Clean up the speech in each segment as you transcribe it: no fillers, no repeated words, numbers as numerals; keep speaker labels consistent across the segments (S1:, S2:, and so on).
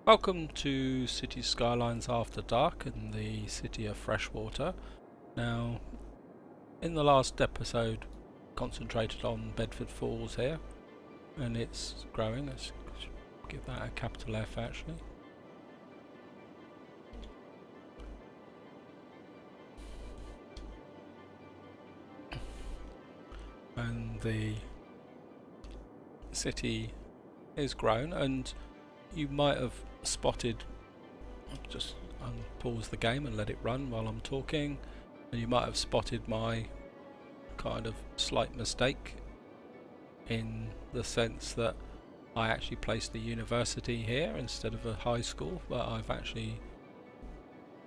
S1: Welcome to Cities Skylines After Dark in the city of FreshWater. Now, in the last episode, concentrated on Bedford Falls here, and it's growing. Let's give that a capital F actually. And the city is grown, and you might have spotted, just unpause the game and let it run while I'm talking, and you might have spotted my kind of slight mistake in the sense that I actually placed the university here instead of a high school, but I've actually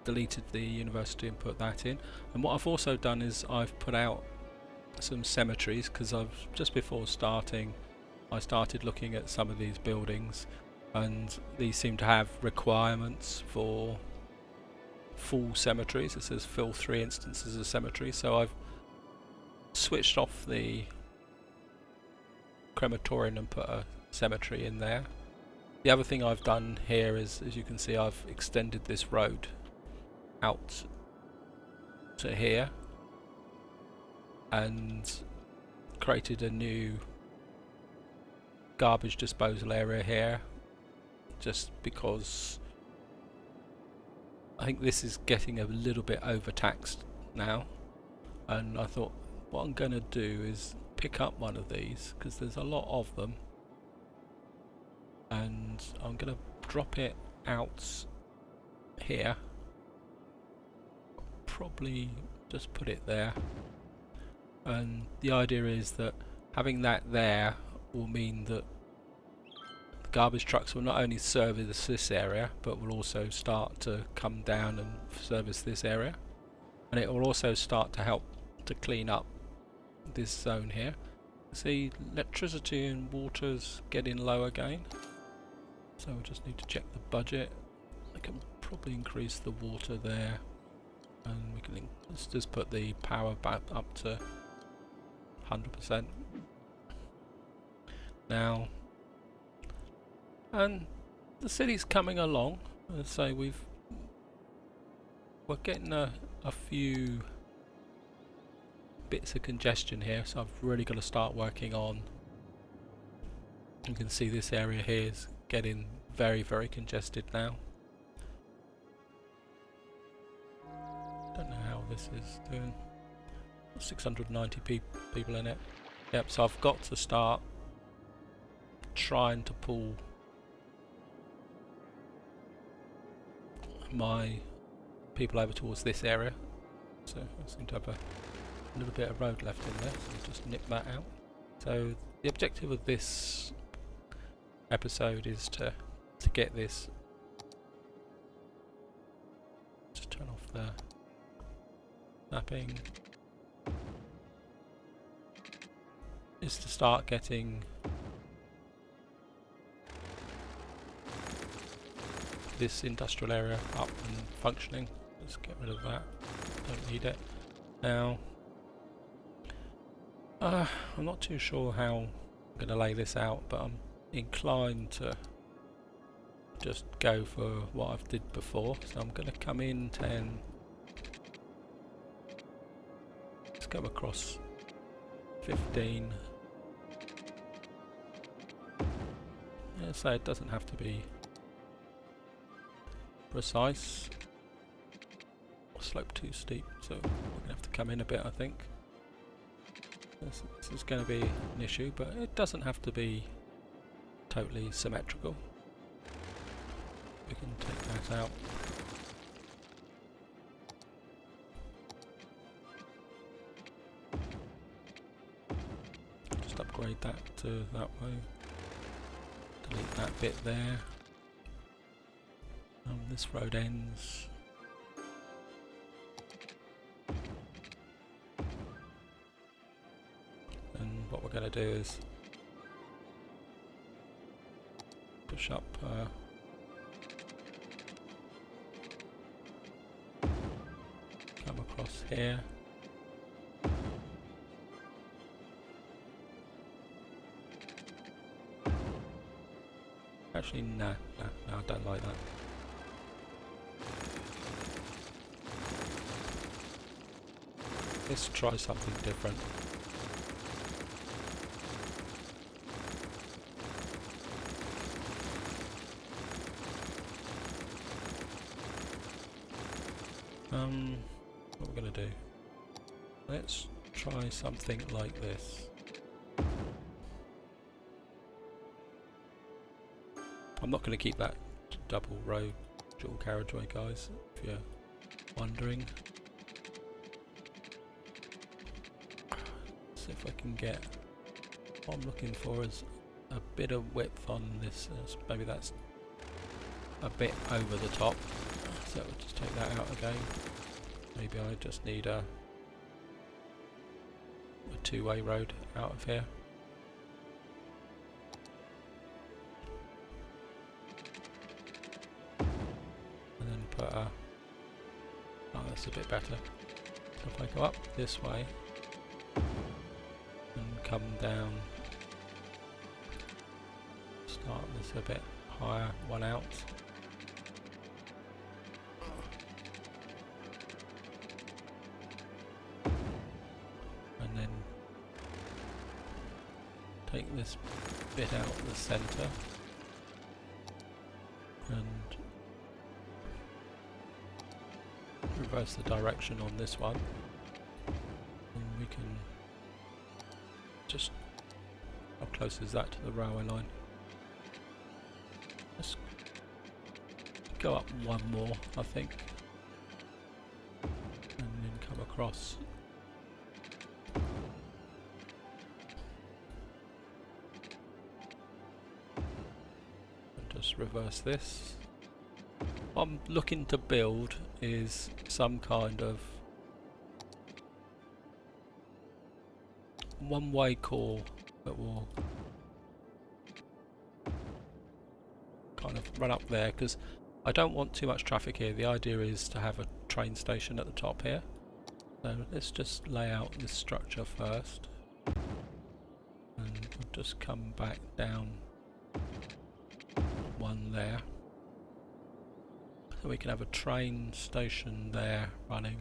S1: deleted the university and put that in. And what I've also done is I've put out some cemeteries, because I've just before starting I started looking at some of these buildings, and these seem to have requirements for full cemeteries. It says fill 3 instances of cemetery, so I've switched off the crematorium and put a cemetery in there. The other thing I've done here is, as you can see, I've extended this road out to here and created a new garbage disposal area here, just because I think this is getting a little bit overtaxed now, and I thought what I'm going to do is pick up one of these, because there's a lot of them, and I'm going to drop it out here, probably just put it there. And the idea is that having that there will mean that the garbage trucks will not only service this area, but will also start to come down and service this area, and it will also start to help to clean up this zone here. See, electricity and water's getting low again, so we just need to check the budget. I can probably increase the water there, and we can let's just put the power back up to 100% now. And the city's coming along. So we're getting a few bits of congestion here, so I've really got to start working on. You can see this area here is getting very congested now. Don't know how this is doing. 690 people in it. Yep, so I've got to start trying to pull my people over towards this area. So I seem to have a little bit of road left in there, so I'll just nip that out. So the objective of this episode is to get this, just turn off the mapping, is to start getting this industrial area up and functioning. Let's get rid of that, don't need it. Now I'm not too sure how I'm going to lay this out, but I'm inclined to just go for what I've did before. So I'm going to come in 10, let's go across 15. Yeah, so it doesn't have to be precise. Slope too steep, so we're going to have to come in a bit, I think. This is going to be an issue, but it doesn't have to be totally symmetrical. We can take that out. Just upgrade that to that way. Delete that bit there. This road ends. And what we're going to do is push up come across here. Actually, no, I don't like that. Let's try something different. What we're going to do? Let's try something like this. I'm not going to keep that double road dual carriageway, guys, if you're wondering. See if I can get what I'm looking for is a bit of width on this. Maybe that's a bit over the top. So we'll just take that out again. Maybe I just need a two-way road out of here. And then put a... oh, that's a bit better. So if I go up this way and come down, start this a bit higher, one out. And then take this bit out of the centre and reverse the direction on this one, and we can just, how close is that to the railway line? Let's go up one more, I think, and then come across. And just reverse this. What I'm looking to build is some kind of one-way core that will kind of run up there, because I don't want too much traffic here. The idea is to have a train station at the top here. So let's just lay out this structure first, and we'll just come back down one there. So we can have a train station there running.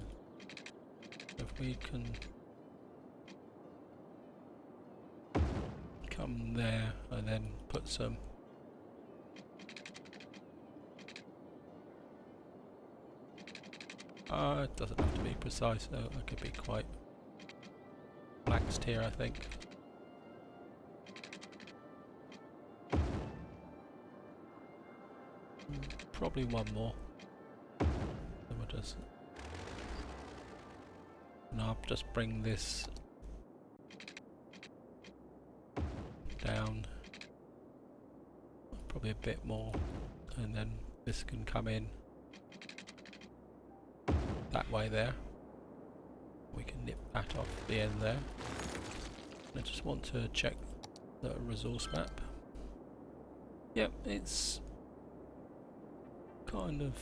S1: If we can come there and then put some it doesn't have to be precise, though. I could be quite relaxed here, I think. Probably one more. Then we'll just... and I'll just bring this down. Probably a bit more. And then this can come in that way there. We can nip that off the end there. I just want to check the resource map. Yep, it's kind of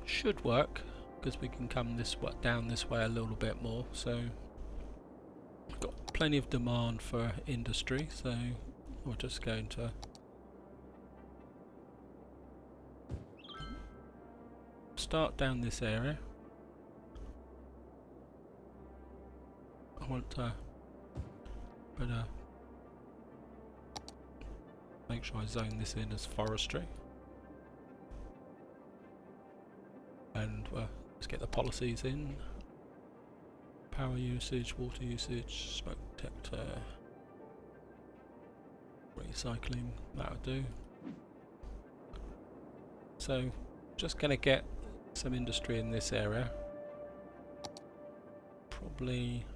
S1: should work, because we can come this way, down this way a little bit more. So we've got plenty of demand for industry, so we're just going to start down this area. I want to better make sure I zone this in as forestry, and let's get the policies in. Power usage, water usage, smoke detector, recycling, that'll do. So just going to get some industry in this area. Probably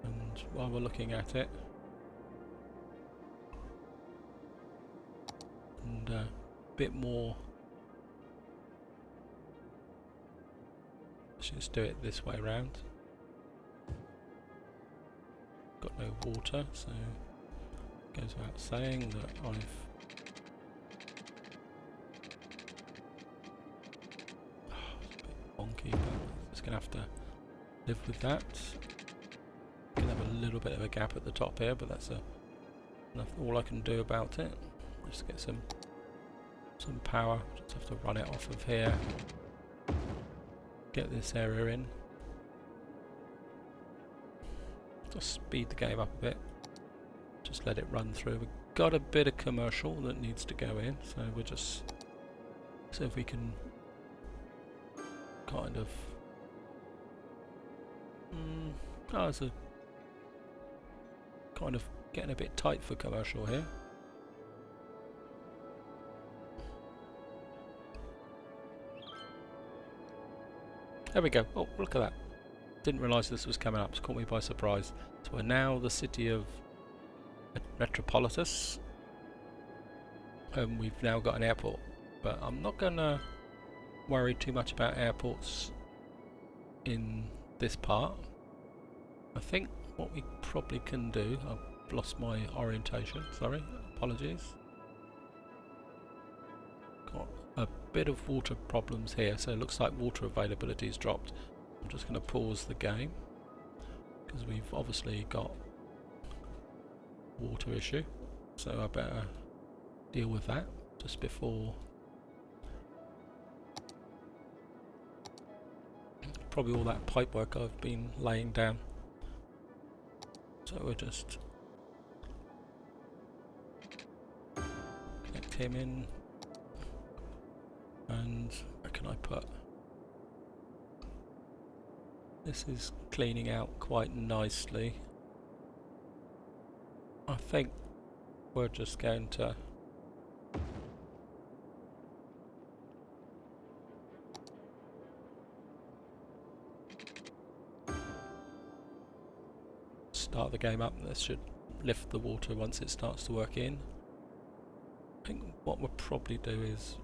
S1: and while we're looking at it, and a bit more, let's just do it this way round. Got no water, so it goes without saying that I've just going to have to live with that. Can have a little bit of a gap at the top here, but that's all I can do about it. Just get some power. Just have to run it off of here. Get this area in. Just speed the game up a bit. Just let it run through. We've got a bit of commercial that needs to go in, so we'll just see if we can kind of. Oh, it's a kind of getting a bit tight for commercial here. There we go. Oh, look at that. Didn't realise this was coming up. It's caught me by surprise. So we're now the city of Metropolis. And we've now got an airport. But I'm not going to worry too much about airports in this part. I think what we probably can do... I've lost my orientation. Sorry. Apologies. Got a bit of water problems here, so it looks like water availability has dropped. I'm just going to pause the game because we've obviously got water issue, so I better deal with that just before. Probably all that pipe work I've been laying down, so we'll just connect him in. And where can I put? This is cleaning out quite nicely. I think we're just going to start the game up. This should lift the water once it starts to work in. I think what we'll probably do is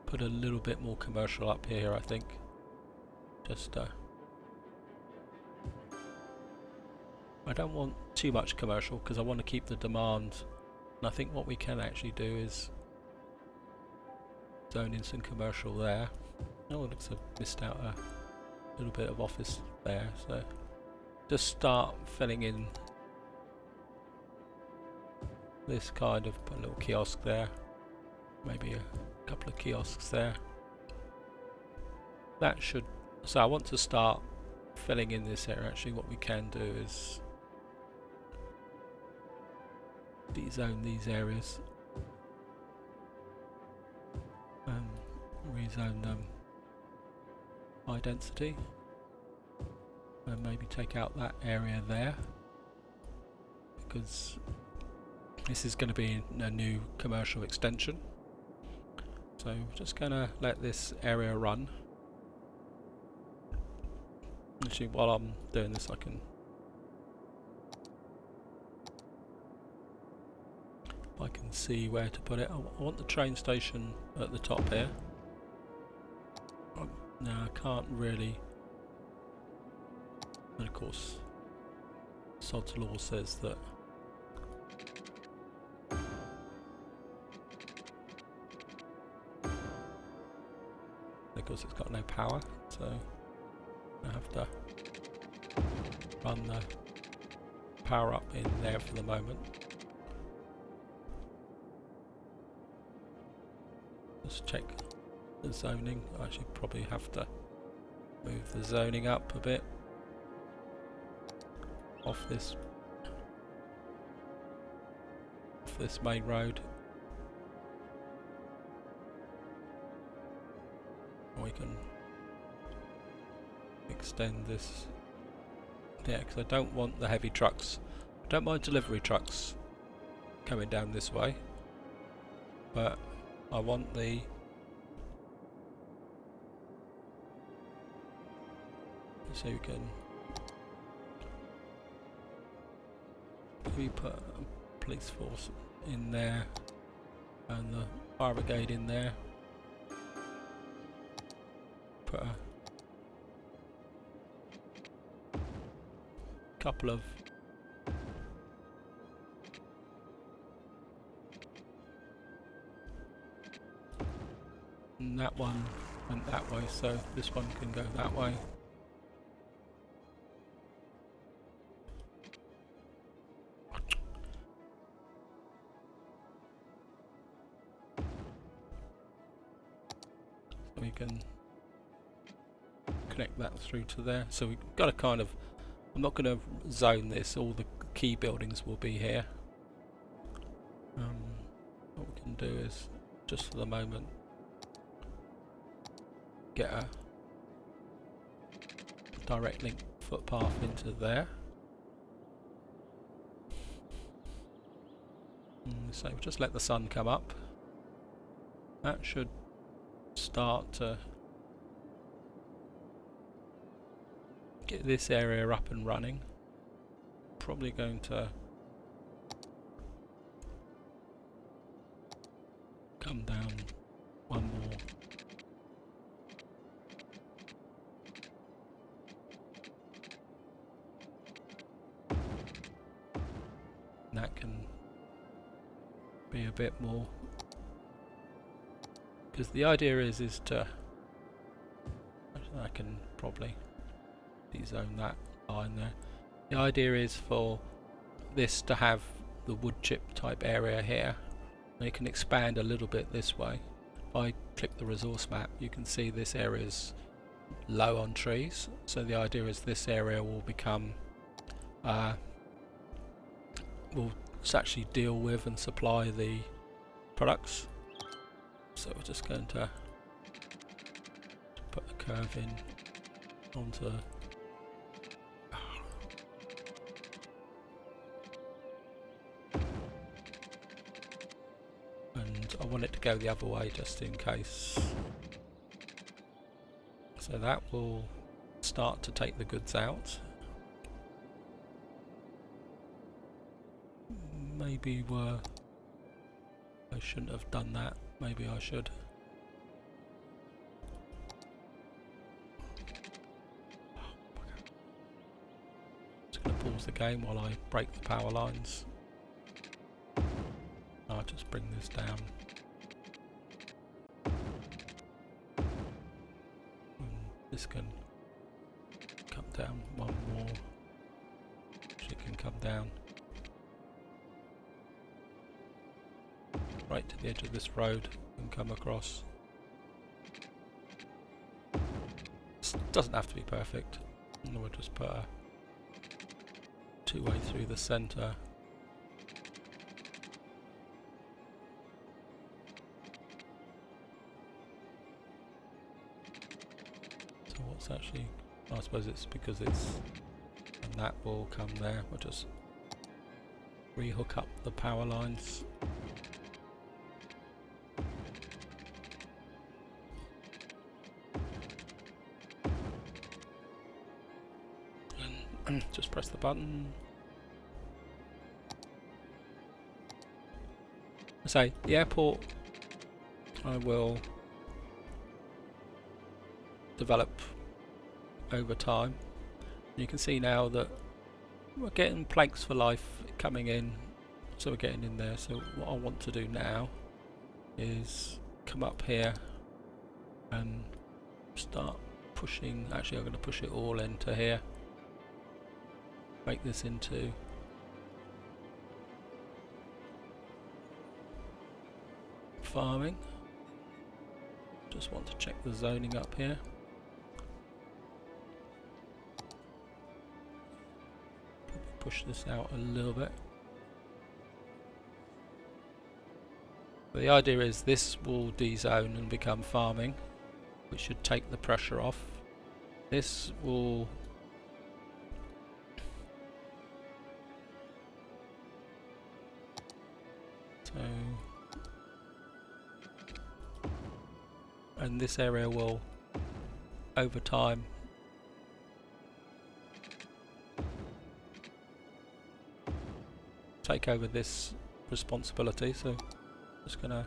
S1: put a little bit more commercial up here, I think. Just I don't want too much commercial because I want to keep the demand, and I think what we can actually do is zone in some commercial there. Oh, it looks like I've missed out a little bit of office there, so just start filling in this kind of, put a little kiosk there, maybe a couple of kiosks there. That should, so I want to start filling in this area. Actually what we can do is dezone these areas and rezone them high density, and maybe take out that area there because this is going to be a new commercial extension. So we're just going to let this area run. Actually, while I'm doing this, I can see where to put it. I want the train station at the top here. No, I can't really. And of course, Sod's Law says that because it's got no power, so I have to run the power up in there for the moment. Just check the zoning. I actually probably have to move the zoning up a bit off this main road. We can extend this there because I don't want the heavy trucks. I don't mind delivery trucks coming down this way, but I want the so you can maybe put a police force in there and the fire brigade in there. Put a couple of and that one went that way, so this one can go that way. So we can connect that through to there. So we've got a kind of, I'm not going to zone this, all the key buildings will be here. What we can do is, just for the moment, get a direct link footpath into there. So just let the sun come up. That should start to get this area up and running. Probably going to come down one more. And that can be a bit more, because the idea is to, I can probably dezone that line there. The idea is for this to have the wood chip type area here, and it can expand a little bit this way. If I click the resource map, you can see this area is low on trees, so the idea is this area will become will actually deal with and supply the products. So we're just going to put a curve in onto and I want it to go the other way just in case. So that will start to take the goods out. Maybe I shouldn't have done that. Maybe I should. Just going to pause the game while I break the power lines. I'll just bring this down. This can come down one more. She can come down right to the edge of this road and come across. This doesn't have to be perfect. And we'll just put a two-way through the centre. So what's actually, I suppose it's because it's, and that will come there. We'll just re-hook up the power lines. Just press the button. Say the airport I will develop over time. You can see now that we're getting planks for life coming in, so we're getting in there. So what I want to do now is come up here and start pushing. Actually, I'm going to push it all into here. Make this into farming. Just want to check the zoning up here. Probably push this out a little bit. But the idea is this will dezone and become farming, which should take the pressure off. This will and this area will, over time, take over this responsibility. So just gonna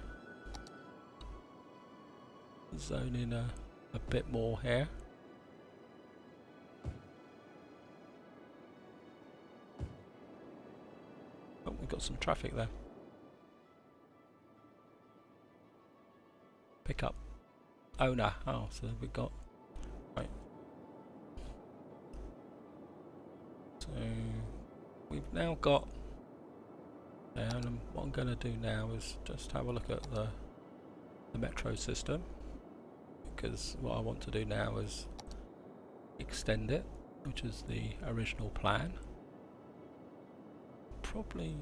S1: zone in a bit more here. Oh, we've got some traffic there. Pick up owner. Oh, so we've got... Right. So we've now got... And what I'm going to do now is just have a look at the metro system, because what I want to do now is extend it, which is the original plan. Probably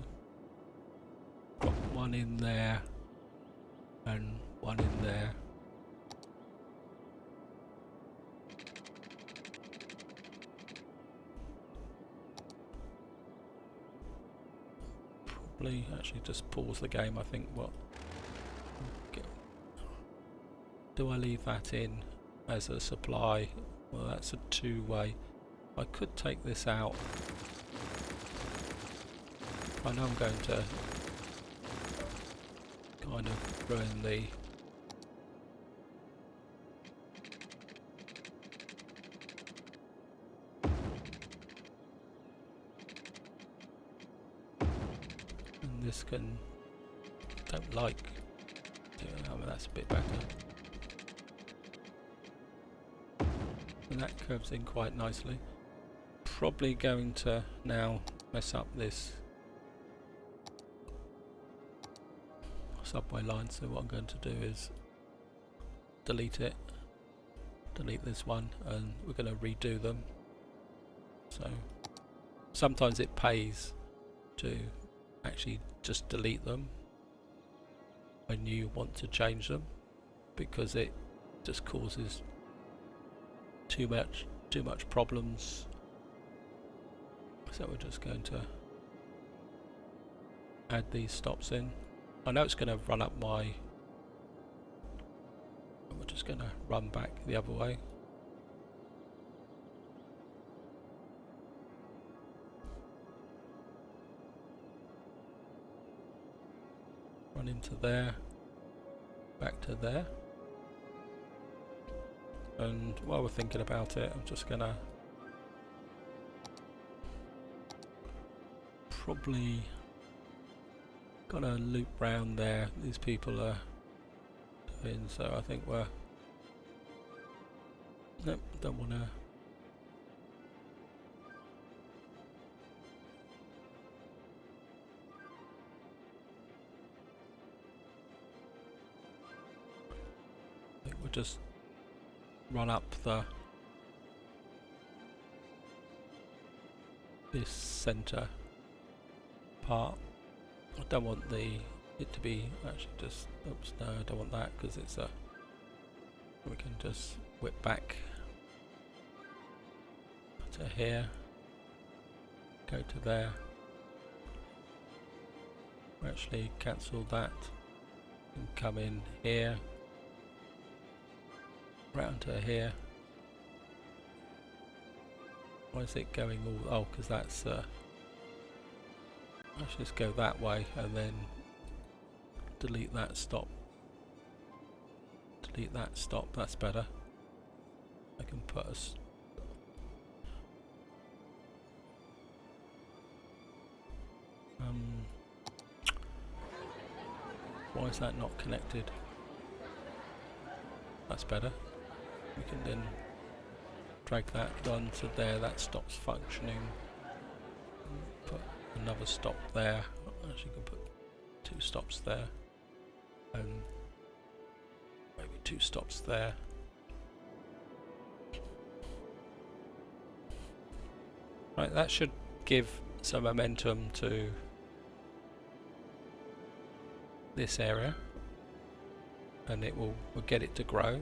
S1: got one in there and one in there. Probably actually just pause the game. I think what do I leave that in as a supply? Well, that's a two-way. I could take this out. I know I'm going to kind of ruin the and this can don't like I mean, that's a bit better, and that curves in quite nicely. Probably going to now mess up this subway line, so what I'm going to do is delete it, delete this one, and we're going to redo them. So sometimes it pays to actually just delete them when you want to change them, because it just causes too much problems. So we're just going to add these stops in. I know it's going to run up my... We're just going to run back the other way. Run into there, back to there. And while we're thinking about it, I'm just going to probably gonna loop round there. These people are doing, so I think we're... Nope, don't want to... I think we'll just run up this centre part. I don't want it to be actually just, oops, no, I don't want that, because it's a, we can just whip back to here, go to there, actually cancel that, and come in here, round to here. Why is it going all, oh, because that's let's just go that way and then delete that stop. Delete that stop, that's better. I can put us... why is that not connected? That's better. We can then drag that on to there, that stops functioning. Put another stop there. Actually, can put two stops there, and maybe two stops there. Right, that should give some momentum to this area, and it will get it to grow.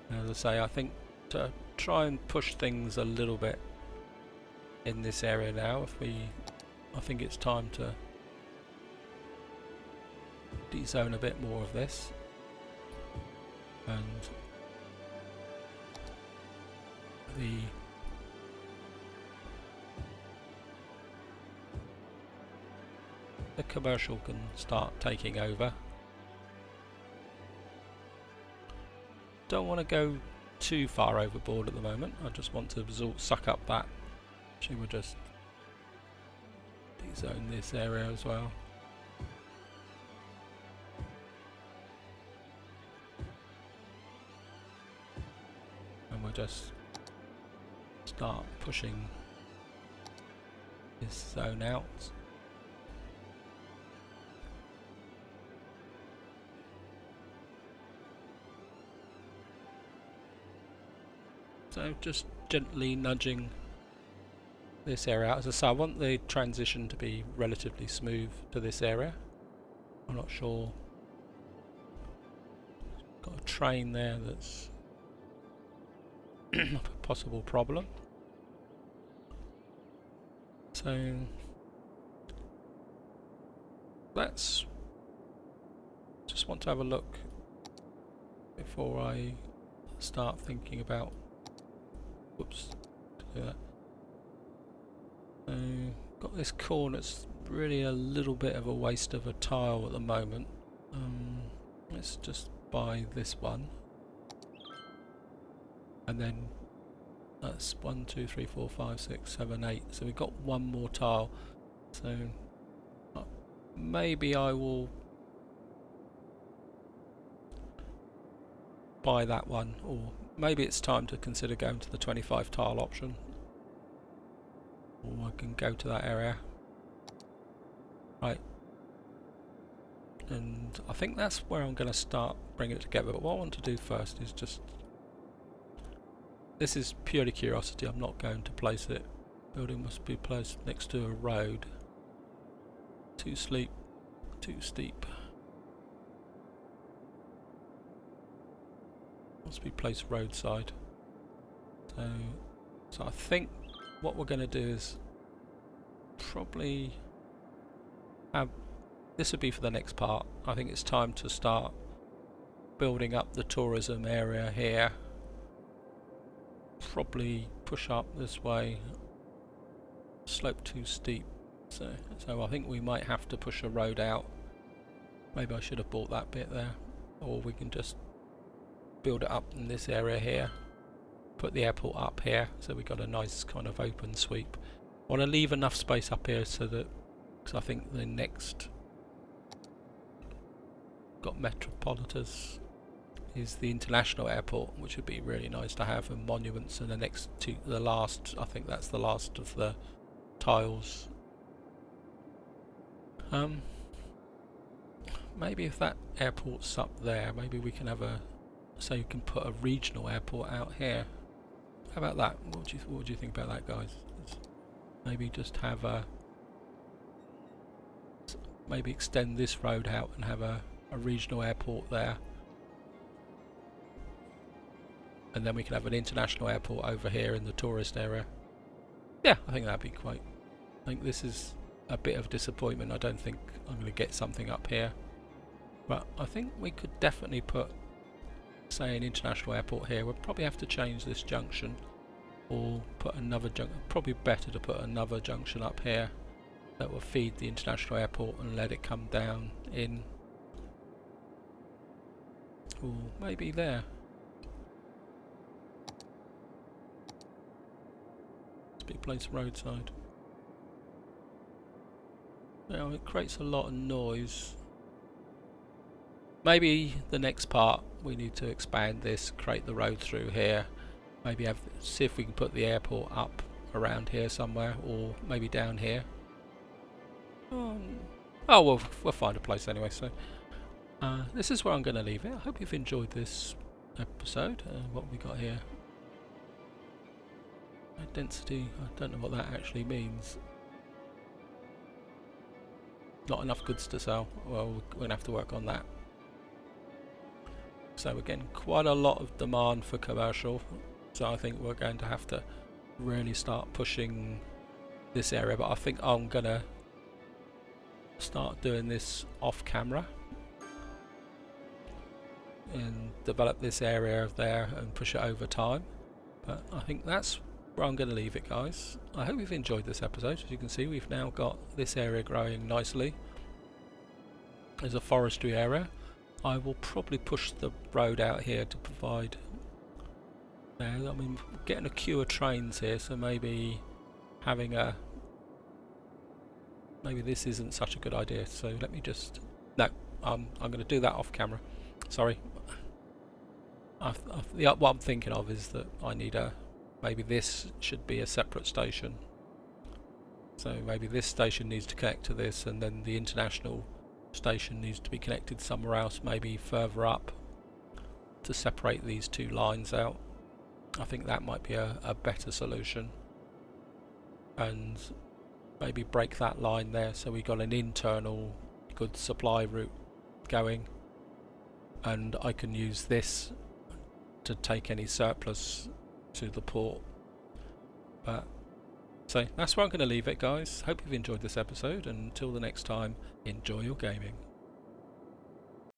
S1: And as I say, I think to try and push things a little bit in this area now, I think it's time to de-zone a bit more of this, and the commercial can start taking over. Don't want to go too far overboard at the moment. I just want to suck up that. Actually, we'll just de-zone this area as well. I just start pushing this zone out. So just gently nudging this area out. As I say, I want the transition to be relatively smooth to this area. I'm not sure. Got a train there that's a possible problem. So let's just want to have a look before I start thinking about whoops do that. So got this corner. It's really a little bit of a waste of a tile at the moment. Let's just buy this one, and then that's 1, 2, 3, 4, 5, 6, 7, 8. So we've got one more tile. So maybe I will buy that one, or maybe it's time to consider going to the 25 tile option. Or I can go to that area. Right. And I think that's where I'm going to start bringing it together. But what I want to do first is just... This is purely curiosity. I'm not going to place it. Building must be placed next to a road. Too steep. Must be placed roadside. So I think what we're going to do is probably have... This would be for the next part. I think it's time to start building up the tourism area here. Probably push up this way. Slope too steep. So I think we might have to push a road out. Maybe I should have bought that bit there. Or we can just build it up in this area here. Put the airport up here, so we got a nice kind of open sweep. I want to leave enough space up here so that, because I think the next got Metropolis is the international airport, which would be really nice to have, and monuments, and the next to the last, I think that's the last of the tiles. Maybe if that airport's up there, maybe we can have a, so you can put a regional airport out here. How about that? What do you think about that, guys? Maybe just have a, maybe extend this road out and have a regional airport there, and then we can have an international airport over here in the tourist area. Yeah, I think that'd be quite... I think this is a bit of disappointment. I don't think I'm going to get something up here, but I think we could definitely put, say, an international airport here. We'll probably have to change this junction, or put another junction. Probably better to put another junction up here that will feed the international airport and let it come down in. Or maybe there. Let's be placed roadside. Now it creates a lot of noise. Maybe the next part we need to expand this, create the road through here. Maybe have, see if we can put the airport up around here somewhere, or maybe down here. Oh, we'll find a place anyway. So this is where I'm going to leave it. I hope you've enjoyed this episode. What we got here? Density. I don't know what that actually means. Not enough goods to sell. Well, we're going to have to work on that. So again, quite a lot of demand for commercial. So I think we're going to have to really start pushing this area. But I think I'm going to start doing this off camera and develop this area there and push it over time. But I think that's where I'm going to leave it, guys. I hope you've enjoyed this episode. As you can see, we've now got this area growing nicely. There's a forestry area. I will probably push the road out here to provide there. I mean, getting a queue of trains here, so maybe having a, maybe this isn't such a good idea. So let me just, no, I'm going to do that off camera. Sorry. what I'm thinking of is that I need maybe this should be a separate station. So maybe this station needs to connect to this, and then the international station needs to be connected somewhere else, maybe further up, to separate these two lines out. I think that might be a better solution. And maybe break that line there so we got an internal good supply route going, and I can use this to take any surplus to the port. But so that's where I'm going to leave it, guys. Hope you've enjoyed this episode, and until the next time, enjoy your gaming.